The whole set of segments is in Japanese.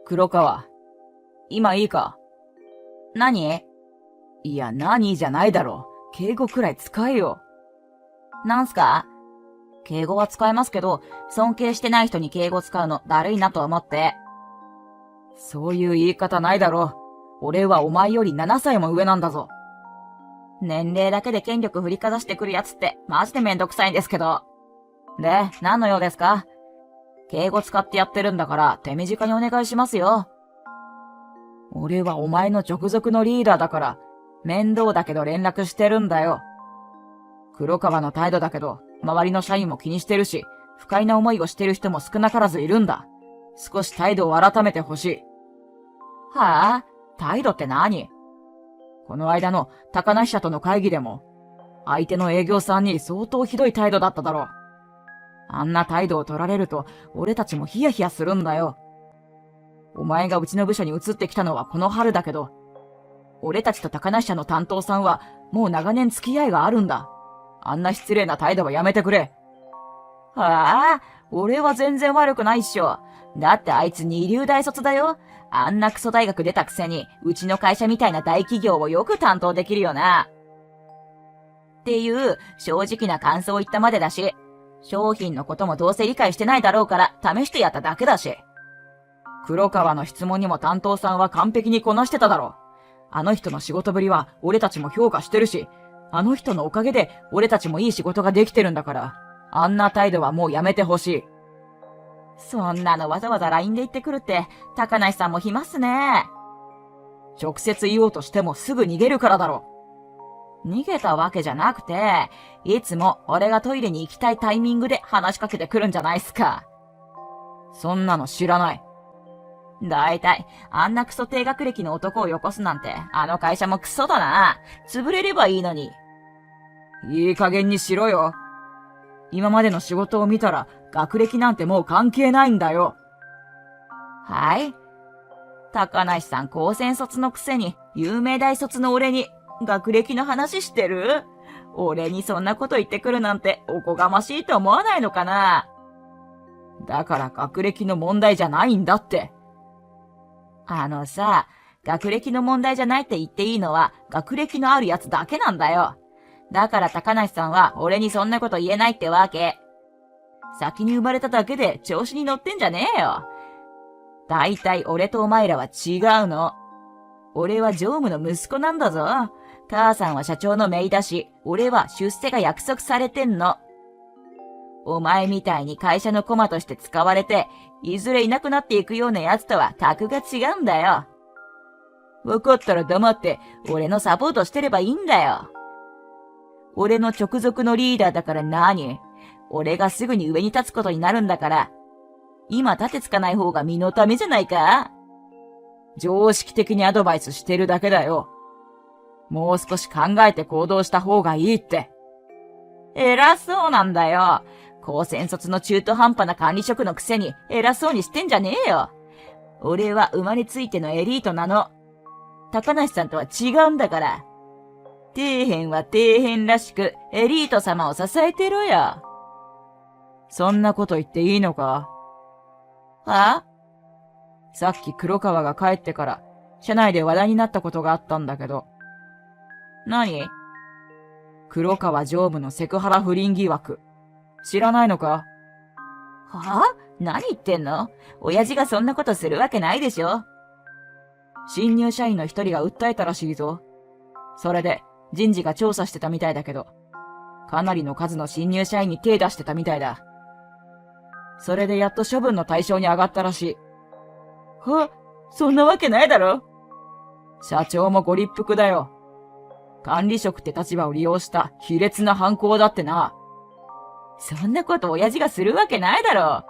黒川。今いいか？何？いや、何じゃないだろ。敬語くらい使えよ。なんすか？敬語は使えますけど、尊敬してない人に敬語使うのだるいなと思って。そういう言い方ないだろ。俺はお前より7歳も上なんだぞ。年齢だけで権力振りかざしてくるやつってマジでめんどくさいんですけど。で、何の用ですか？敬語使ってやってるんだから手短にお願いしますよ。俺はお前の直属のリーダーだから、面倒だけど連絡してるんだよ。黒川の態度だけど、周りの社員も気にしてるし、不快な思いをしてる人も少なからずいるんだ。少し態度を改めてほしい。はぁ？態度って何？この間の高梨社との会議でも、相手の営業さんに相当ひどい態度だっただろう。あんな態度を取られると、俺たちもヒヤヒヤするんだよ。お前がうちの部署に移ってきたのはこの春だけど、俺たちと高梨社の担当さんはもう長年付き合いがあるんだ。あんな失礼な態度はやめてくれ。はぁ？俺は全然悪くないっしょ。だってあいつ二流大卒だよ。あんなクソ大学出たくせに、うちの会社みたいな大企業をよく担当できるよな。っていう、正直な感想を言ったまでだし、商品のこともどうせ理解してないだろうから、試してやっただけだし。黒川の質問にも担当さんは完璧にこなしてただろう。あの人の仕事ぶりは俺たちも評価してるし、あの人のおかげで俺たちもいい仕事ができてるんだから、あんな態度はもうやめてほしい。そんなのわざわざ LINE で言ってくるって、高梨さんも暇っすね。直接言おうとしてもすぐ逃げるからだろ。逃げたわけじゃなくて、いつも俺がトイレに行きたいタイミングで話しかけてくるんじゃないっすか。そんなの知らない。だいたい、あんなクソ低学歴の男をよこすなんて、あの会社もクソだな。潰れればいいのに。いい加減にしろよ。今までの仕事を見たら、学歴なんてもう関係ないんだよ。はい。高梨さん高専卒のくせに、有名大卒の俺に、学歴の話してる？俺にそんなこと言ってくるなんて、おこがましいと思わないのかな？だから学歴の問題じゃないんだって。学歴の問題じゃないって言っていいのは、学歴のあるやつだけなんだよ。だから高梨さんは俺にそんなこと言えないってわけ。先に生まれただけで調子に乗ってんじゃねえよ。だいたい俺とお前らは違うの。俺は常務の息子なんだぞ。母さんは社長の姪だし、俺は出世が約束されてんの。お前みたいに会社の駒として使われて、いずれいなくなっていくような奴とは格が違うんだよ。わかったら黙って、俺のサポートしてればいいんだよ。俺の直属のリーダーだから何？俺がすぐに上に立つことになるんだから、今立てつかない方が身のためじゃないか？常識的にアドバイスしてるだけだよ。もう少し考えて行動した方がいいって。偉そうなんだよ。高専卒の中途半端な管理職のくせに偉そうにしてんじゃねえよ。俺は生まれついてのエリートなの。高梨さんとは違うんだから。底辺は底辺らしくエリート様を支えてろよ。そんなこと言っていいのか？は？さっき黒川が帰ってから、社内で話題になったことがあったんだけど。何？黒川常務のセクハラ不倫疑惑。知らないのか？は？何言ってんの？親父がそんなことするわけないでしょ。新入社員の一人が訴えたらしいぞ。それで人事が調査してたみたいだけど、かなりの数の新入社員に手出してたみたいだ。それでやっと処分の対象に上がったらしい。そんなわけないだろ。社長もご立腹だよ。管理職って立場を利用した卑劣な犯行だってな。そんなこと親父がするわけないだろ。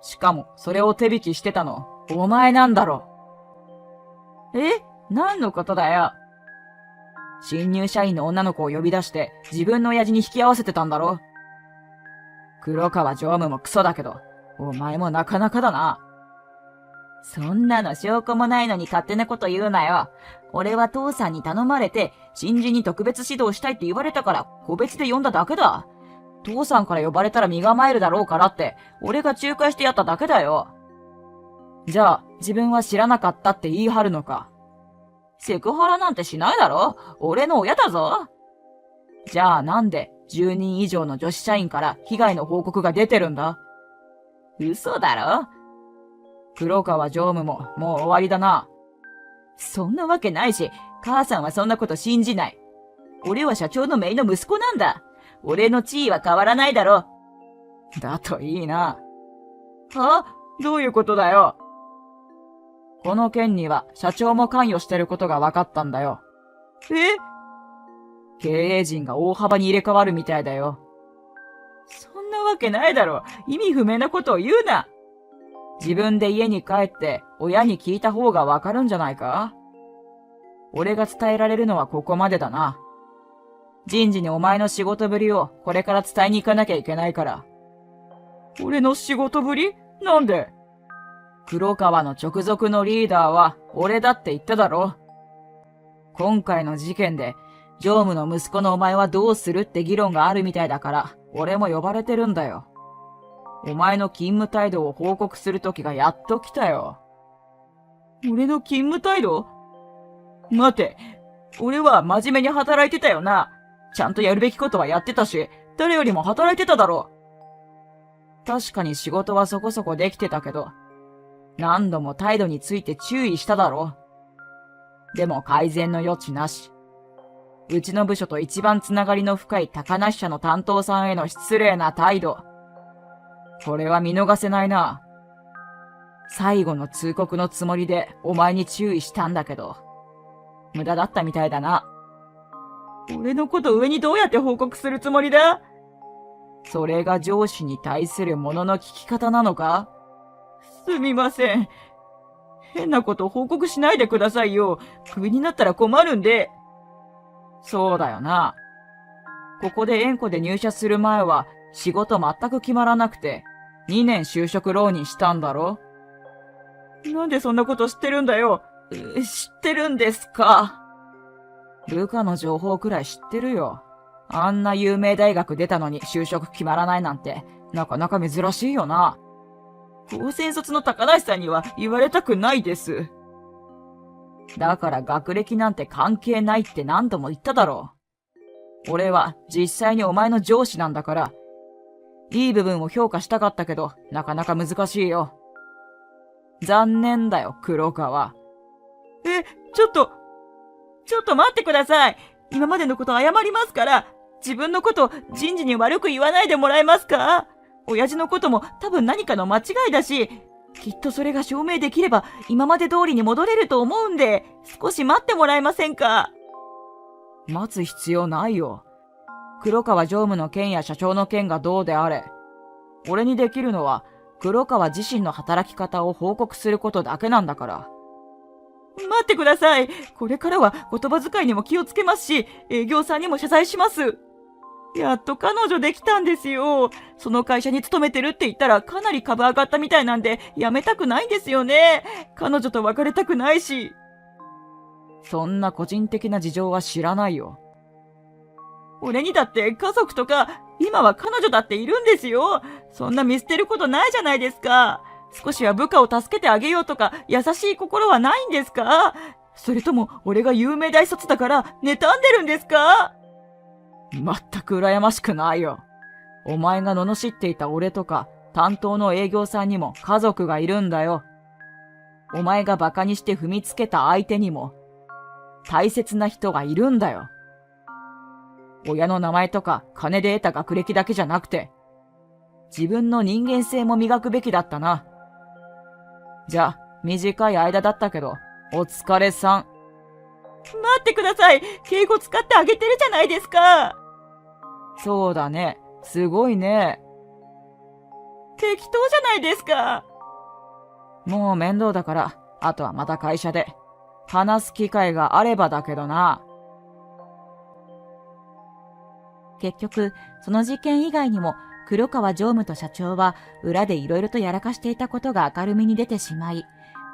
しかも、それを手引きしてたの、お前なんだろ。何のことだよ。新入社員の女の子を呼び出して、自分の親父に引き合わせてたんだろ。黒川常務もクソだけど、お前もなかなかだな。そんなの証拠もないのに勝手なこと言うなよ。俺は父さんに頼まれて、新人に特別指導したいって言われたから、個別で呼んだだけだ。父さんから呼ばれたら身構えるだろうからって、俺が仲介してやっただけだよ。じゃあ、自分は知らなかったって言い張るのか。セクハラなんてしないだろ。俺の親だぞ。じゃあなんで10人以上の女子社員から被害の報告が出てるんだ？嘘だろ。黒川常務ももう終わりだな。そんなわけないし、母さんはそんなこと信じない。俺は社長の姪の息子なんだ。俺の地位は変わらないだろ。だといいな。は？どういうことだよ。この件には社長も関与してることが分かったんだよ。え？経営陣が大幅に入れ替わるみたいだよ。そんなわけないだろ。意味不明なことを言うな。自分で家に帰って親に聞いた方がわかるんじゃないか？俺が伝えられるのはここまでだな。人事にお前の仕事ぶりをこれから伝えに行かなきゃいけないから。俺の仕事ぶり？なんで？黒川の直属のリーダーは俺だって言っただろ。今回の事件で常務の息子のお前はどうするって議論があるみたいだから俺も呼ばれてるんだよ。お前の勤務態度を報告する時がやっと来たよ。俺の勤務態度？待て、俺は真面目に働いてたよな。ちゃんとやるべきことはやってたし、誰よりも働いてただろ。確かに仕事はそこそこできてたけど、何度も態度について注意しただろ。でも改善の余地なし。うちの部署と一番つながりの深い高梨社の担当さんへの失礼な態度。これは見逃せないな。最後の通告のつもりでお前に注意したんだけど、無駄だったみたいだな。俺のこと上にどうやって報告するつもりだ？それが上司に対するものの聞き方なのか？すみません。変なこと報告しないでくださいよ。クビになったら困るんで。そうだよな。ここで縁故で入社する前は仕事全く決まらなくて、2年就職浪人したんだろ？なんでそんなこと知ってるんだよ。知ってるんですか？部下の情報くらい知ってるよ。あんな有名大学出たのに就職決まらないなんて、なかなか珍しいよな。高専卒の高梨さんには言われたくないです。だから学歴なんて関係ないって何度も言っただろう。俺は実際にお前の上司なんだから、いい部分を評価したかったけど、なかなか難しいよ。残念だよ、黒川。ちょっと待ってください。今までのこと謝りますから、自分のこと人事に悪く言わないでもらえますか？親父のことも多分何かの間違いだし、きっとそれが証明できれば今まで通りに戻れると思うんで、少し待ってもらえませんか？待つ必要ないよ。黒川常務の件や社長の件がどうであれ。俺にできるのは、黒川自身の働き方を報告することだけなんだから。待ってください。これからは言葉遣いにも気をつけますし、営業さんにも謝罪します。やっと彼女できたんですよ。その会社に勤めてるって言ったらかなり株上がったみたいなんで、辞めたくないんですよね。彼女と別れたくないし。そんな個人的な事情は知らないよ。俺にだって家族とか、今は彼女だっているんですよ。そんな見捨てることないじゃないですか。少しは部下を助けてあげようとか、優しい心はないんですか？それとも、俺が有名大卒だから、妬んでるんですか？全く羨ましくないよ。お前が罵っていた俺とか、担当の営業さんにも家族がいるんだよ。お前が馬鹿にして踏みつけた相手にも、大切な人がいるんだよ。親の名前とか金で得た学歴だけじゃなくて、自分の人間性も磨くべきだったな。じゃあ、短い間だったけど、お疲れさん。待ってください。敬語使ってあげてるじゃないですか。そうだね。すごいね。適当じゃないですか。もう面倒だから、あとはまた会社で。話す機会があればだけどな。結局、その事件以外にも、黒川常務と社長は裏でいろいろとやらかしていたことが明るみに出てしまい、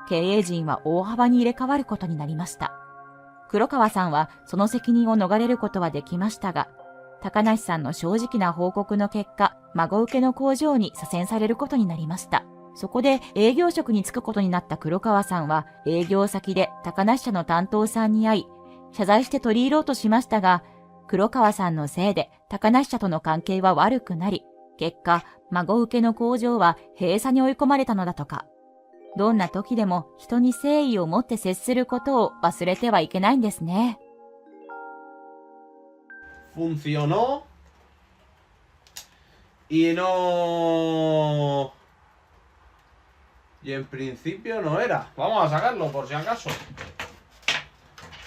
経営陣は大幅に入れ替わることになりました。黒川さんはその責任を逃れることはできましたが、高梨さんの正直な報告の結果、孫請けの工場に左遷されることになりました。そこで営業職に就くことになった黒川さんは営業先で高梨社の担当さんに会い、謝罪して取り入ろうとしましたが、黒川さんのせいで高梨社との関係は悪くなり、結果、孫請けの工場は閉鎖に追い込まれたのだとか。どんな時でも人に誠意を持って接することを忘れてはいけないんですね。Funcionó y no... Y en principio no era. Vamos a sacarlo por si acaso.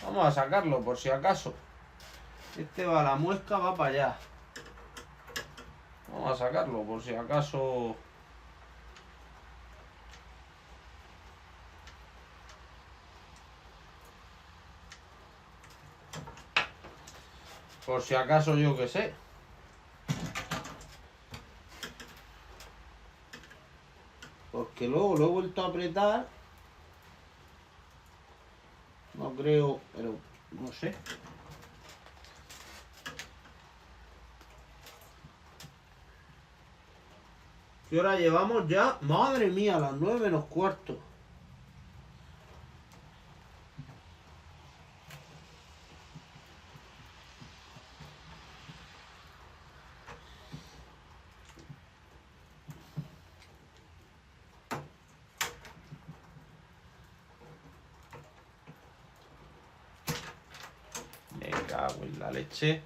Vamos a sacarlo por si acaso. Este va, la muesca va para allá. Vamos a sacarlo por si acaso. Por si acaso yo que sé. Porque luego lo he vuelto a apretar. No creo, pero no sé. ¿Qué hora llevamos ya? Madre mía, las 9:15. Me cago en la leche.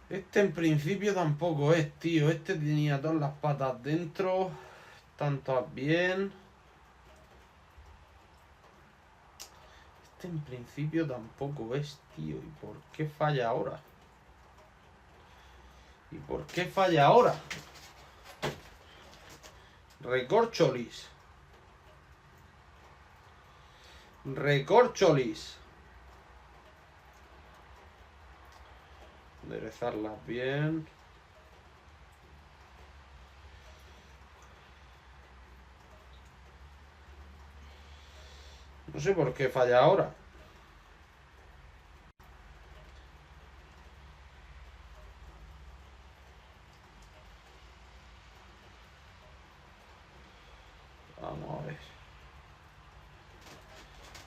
Este en principio tampoco es, tío. Este tenía todas las patas dentro. Están todas bien. Este en principio tampoco es, tío. ¿Y por qué falla ahora? ¿Y por qué falla ahora? Recorcholis. Recorcholis. Enderezarlas bien. No sé por qué falla ahora. Vamos a ver.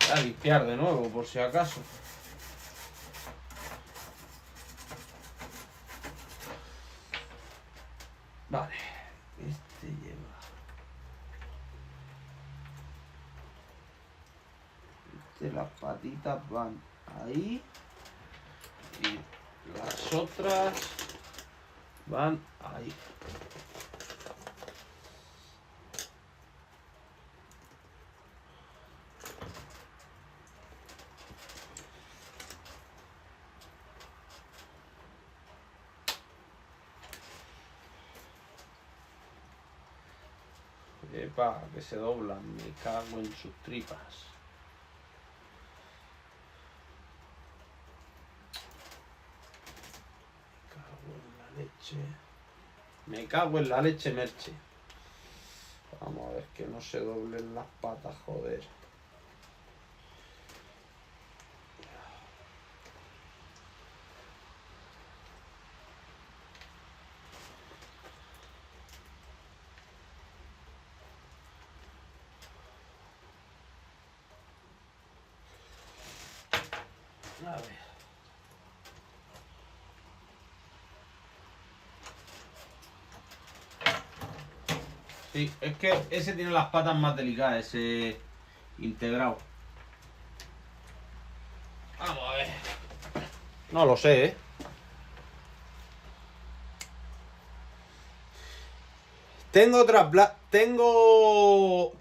Voy a limpiar de nuevo por si acaso. Vale, este lleva. Las patitas van ahí y las otras van ahí. Epa, que se doblan, me cago en sus tripas. Me cago en la leche, Merche. Vamos a ver que no se doblen las patas, joder. A ver. Sí, es que ese tiene las patas más delicadas, ese integrado. Vamos a ver. No lo sé, ¿eh? Tengo otras... Tengo